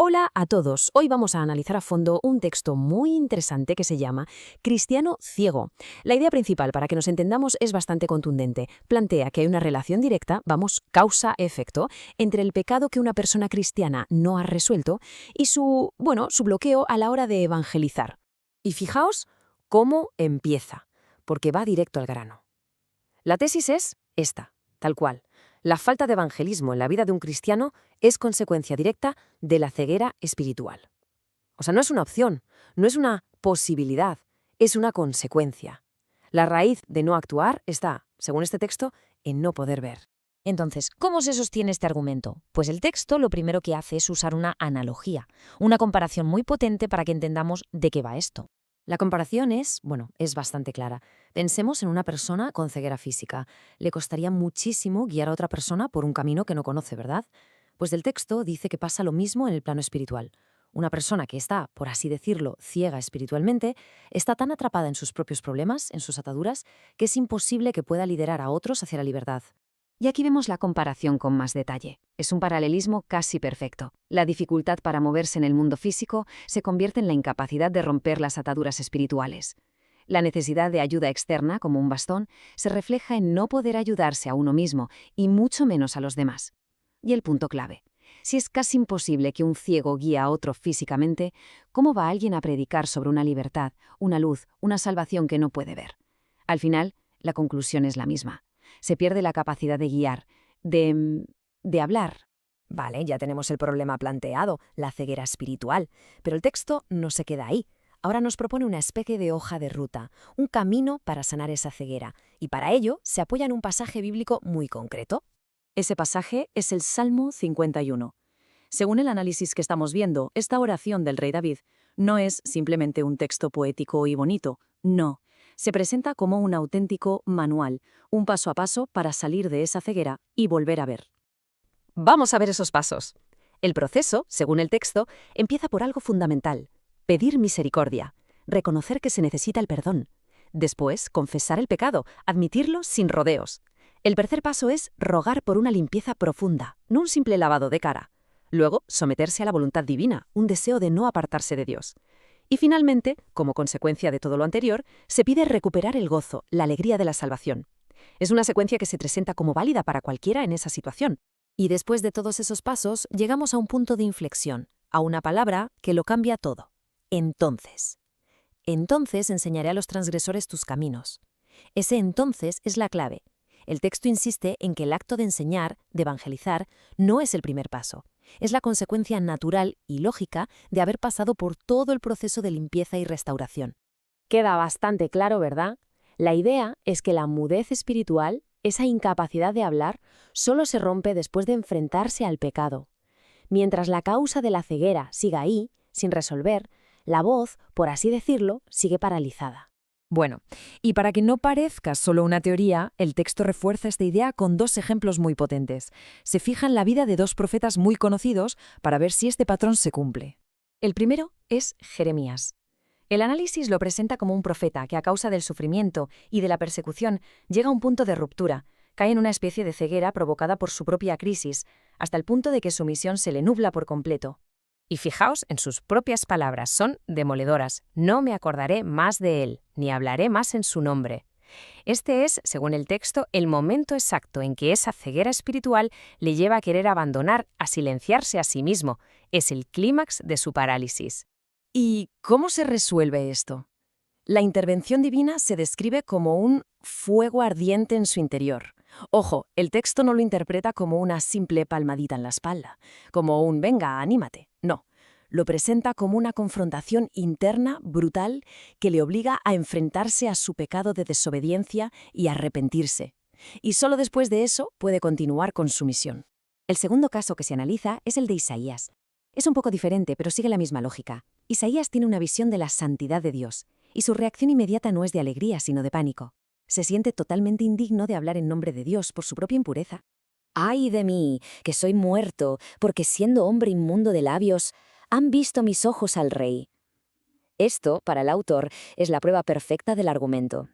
Hola a todos. Hoy vamos a analizar a fondo un texto muy interesante que se llama Cristiano ciego. La idea principal, para que nos entendamos, es bastante contundente. Plantea que hay una relación directa, vamos, causa-efecto, entre el pecado que una persona cristiana no ha resuelto y su bloqueo a la hora de evangelizar. Y fijaos cómo empieza, porque va directo al grano. La tesis es esta, tal cual. La falta de evangelismo en la vida de un cristiano es consecuencia directa de la ceguera espiritual. O sea, no es una opción, no es una posibilidad, es una consecuencia. La raíz de no actuar está, según este texto, en no poder ver. Entonces, ¿cómo se sostiene este argumento? Pues el texto lo primero que hace es usar una analogía, una comparación muy potente para que entendamos de qué va esto. La comparación es bastante clara. Pensemos en una persona con ceguera física. Le costaría muchísimo guiar a otra persona por un camino que no conoce, ¿verdad? Pues el texto dice que pasa lo mismo en el plano espiritual. Una persona que está, por así decirlo, ciega espiritualmente, está tan atrapada en sus propios problemas, en sus ataduras, que es imposible que pueda liderar a otros hacia la libertad. Y aquí vemos la comparación con más detalle. Es un paralelismo casi perfecto. La dificultad para moverse en el mundo físico se convierte en la incapacidad de romper las ataduras espirituales. La necesidad de ayuda externa, como un bastón, se refleja en no poder ayudarse a uno mismo y mucho menos a los demás. Y el punto clave. Si es casi imposible que un ciego guíe a otro físicamente, ¿cómo va alguien a predicar sobre una libertad, una luz, una salvación que no puede ver? Al final, la conclusión es la misma. Se pierde la capacidad de guiar, de hablar. Vale, ya tenemos el problema planteado, la ceguera espiritual, pero el texto no se queda ahí. Ahora nos propone una especie de hoja de ruta, un camino para sanar esa ceguera, y para ello se apoya en un pasaje bíblico muy concreto. Ese pasaje es el Salmo 51. Según el análisis que estamos viendo, esta oración del rey David no es simplemente un texto poético y bonito, no. Se presenta como un auténtico manual, un paso a paso para salir de esa ceguera y volver a ver. Vamos a ver esos pasos. El proceso, según el texto, empieza por algo fundamental: pedir misericordia, reconocer que se necesita el perdón. Después, confesar el pecado, admitirlo sin rodeos. El tercer paso es rogar por una limpieza profunda, no un simple lavado de cara. Luego, someterse a la voluntad divina, un deseo de no apartarse de Dios. Y finalmente, como consecuencia de todo lo anterior, se pide recuperar el gozo, la alegría de la salvación. Es una secuencia que se presenta como válida para cualquiera en esa situación. Y después de todos esos pasos, llegamos a un punto de inflexión, a una palabra que lo cambia todo. Entonces. Entonces enseñaré a los transgresores tus caminos. Ese entonces es la clave. El texto insiste en que el acto de enseñar, de evangelizar, no es el primer paso. Es la consecuencia natural y lógica de haber pasado por todo el proceso de limpieza y restauración. Queda bastante claro, ¿verdad? La idea es que la mudez espiritual, esa incapacidad de hablar, solo se rompe después de enfrentarse al pecado. Mientras la causa de la ceguera siga ahí, sin resolver, la voz, por así decirlo, sigue paralizada. Bueno, y para que no parezca solo una teoría, el texto refuerza esta idea con dos ejemplos muy potentes. Se fija en la vida de dos profetas muy conocidos para ver si este patrón se cumple. El primero es Jeremías. El análisis lo presenta como un profeta que a causa del sufrimiento y de la persecución llega a un punto de ruptura, cae en una especie de ceguera provocada por su propia crisis, hasta el punto de que su misión se le nubla por completo. Y fijaos en sus propias palabras, son demoledoras. No me acordaré más de él, ni hablaré más en su nombre. Este es, según el texto, el momento exacto en que esa ceguera espiritual le lleva a querer abandonar, a silenciarse a sí mismo. Es el clímax de su parálisis. ¿Y cómo se resuelve esto? La intervención divina se describe como un fuego ardiente en su interior. Ojo, el texto no lo interpreta como una simple palmadita en la espalda, como un «venga, anímate». No, lo presenta como una confrontación interna brutal que le obliga a enfrentarse a su pecado de desobediencia y a arrepentirse. Y solo después de eso puede continuar con su misión. El segundo caso que se analiza es el de Isaías. Es un poco diferente, pero sigue la misma lógica. Isaías tiene una visión de la santidad de Dios, y su reacción inmediata no es de alegría, sino de pánico. Se siente totalmente indigno de hablar en nombre de Dios por su propia impureza. «¡Ay de mí, que soy muerto, porque siendo hombre inmundo de labios, han visto mis ojos al Rey!». Esto, para el autor, es la prueba perfecta del argumento.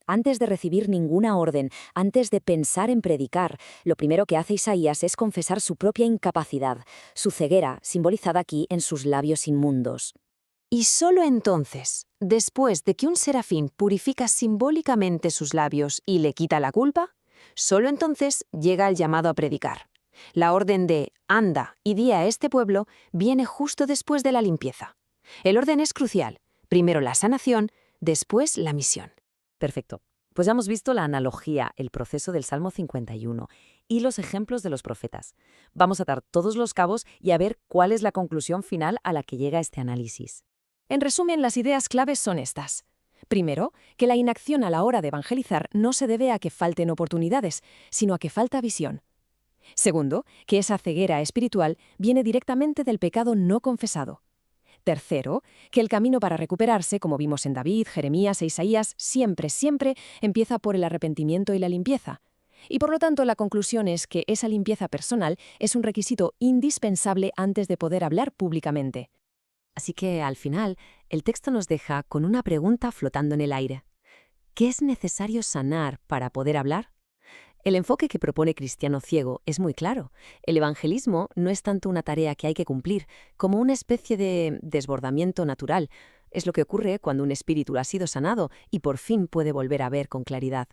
Antes de recibir ninguna orden, antes de pensar en predicar, lo primero que hace Isaías es confesar su propia incapacidad, su ceguera, simbolizada aquí en sus labios inmundos. Y solo entonces, después de que un serafín purifica simbólicamente sus labios y le quita la culpa, solo entonces llega el llamado a predicar. La orden de «anda y di a este pueblo» viene justo después de la limpieza. El orden es crucial. Primero la sanación, después la misión. Perfecto. Pues ya hemos visto la analogía, el proceso del Salmo 51 y los ejemplos de los profetas. Vamos a atar todos los cabos y a ver cuál es la conclusión final a la que llega este análisis. En resumen, las ideas claves son estas. Primero, que la inacción a la hora de evangelizar no se debe a que falten oportunidades, sino a que falta visión. Segundo, que esa ceguera espiritual viene directamente del pecado no confesado. Tercero, que el camino para recuperarse, como vimos en David, Jeremías e Isaías, siempre empieza por el arrepentimiento y la limpieza. Y por lo tanto, la conclusión es que esa limpieza personal es un requisito indispensable antes de poder hablar públicamente. Así que, al final, el texto nos deja con una pregunta flotando en el aire. ¿Qué es necesario sanar para poder hablar? El enfoque que propone Cristiano Ciego es muy claro. El evangelismo no es tanto una tarea que hay que cumplir, como una especie de desbordamiento natural. Es lo que ocurre cuando un espíritu ha sido sanado y por fin puede volver a ver con claridad.